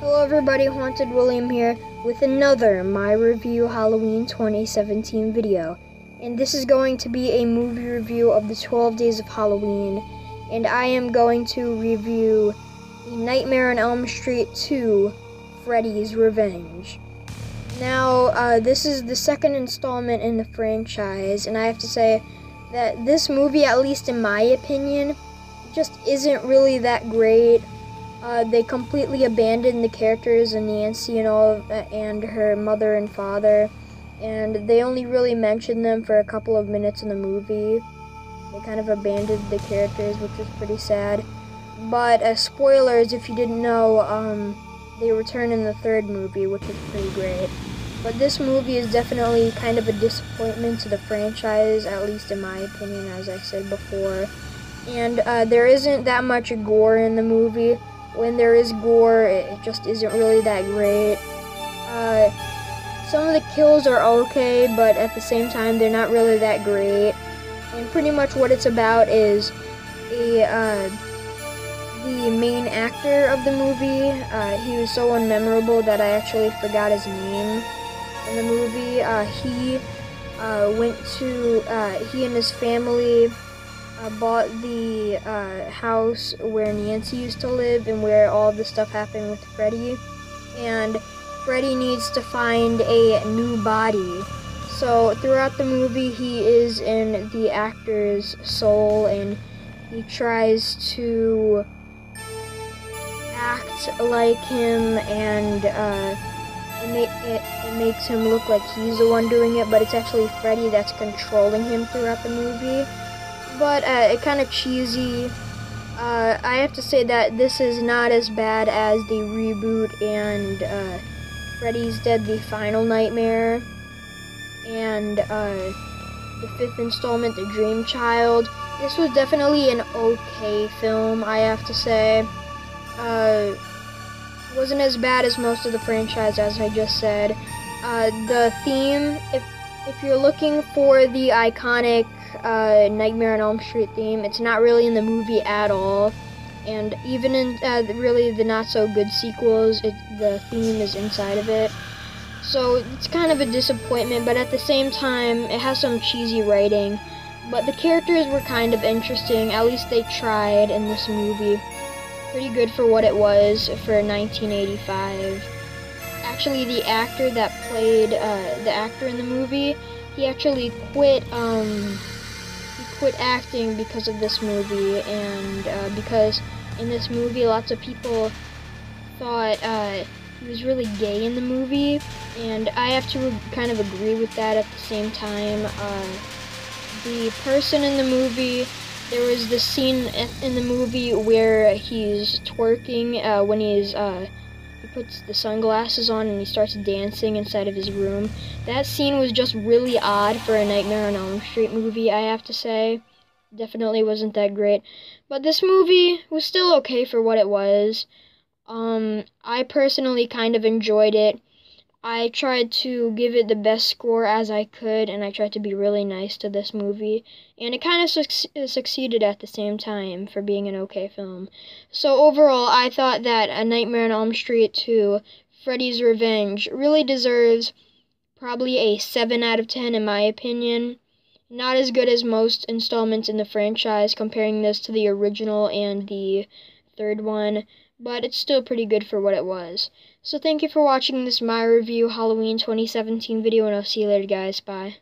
Hello everybody, Haunted William here with another My Review Halloween 2017 video. And this is going to be a movie review of the 12 Days of Halloween. And I am going to review The Nightmare on Elm Street 2, Freddy's Revenge. Now, this is the second installment in the franchise, and I have to say that this movie, at least in my opinion, just isn't really that great. They completely abandoned the characters and Nancy and her mother and father, and they only really mentioned them for a couple of minutes in the movie. They kind of abandoned the characters, which was pretty sad. But spoilers, if you didn't know, they return in the third movie, which is pretty great. But this movie is definitely kind of a disappointment to the franchise, at least in my opinion, as I said before. And there isn't that much gore in the movie. When there is gore, it just isn't really that great. Some of the kills are okay, but at the same time, they're not really that great. And pretty much what it's about is the main actor of the movie. He was so unmemorable that I actually forgot his name in the movie. He and his family bought the house where Nancy used to live and where all the stuff happened with Freddy. And Freddy needs to find a new body. So throughout the movie, he is in the actor's soul, and he tries to act like him, and it makes him look like he's the one doing it, but it's actually Freddy that's controlling him throughout the movie. But it kind of cheesy. I have to say that this is not as bad as the reboot and Freddy's Dead: The Final Nightmare and the fifth installment, The Dream Child. This was definitely an okay film, I have to say. Wasn't as bad as most of the franchise, as I just said. The theme, if you're looking for the iconic Nightmare on Elm Street theme, it's not really in the movie at all. And even in really the not-so-good sequels, the theme is inside of it. So it's kind of a disappointment, but at the same time, it has some cheesy writing. But the characters were kind of interesting, at least they tried in this movie. Pretty good for what it was for 1985. Actually, the actor that played the actor in the movie, he actually quit acting because of this movie, and because in this movie lots of people thought he was really gay in the movie, and I have to kind of agree with that. At the same time, the person in the movie, there was this scene in the movie where he's twerking when he puts the sunglasses on and he starts dancing inside of his room. That scene was just really odd for a Nightmare on Elm Street movie, I have to say. Definitely wasn't that great. But this movie was still okay for what it was. I personally kind of enjoyed it. I tried to give it the best score as I could, and I tried to be really nice to this movie. And it kind of succeeded at the same time for being an okay film. So overall, I thought that A Nightmare on Elm Street 2, Freddy's Revenge, really deserves probably a 7 out of 10 in my opinion. Not as good as most installments in the franchise, comparing this to the original and the third one, but it's still pretty good for what it was. So thank you for watching this My Review Halloween 2017 video, and I'll see you later, guys. Bye.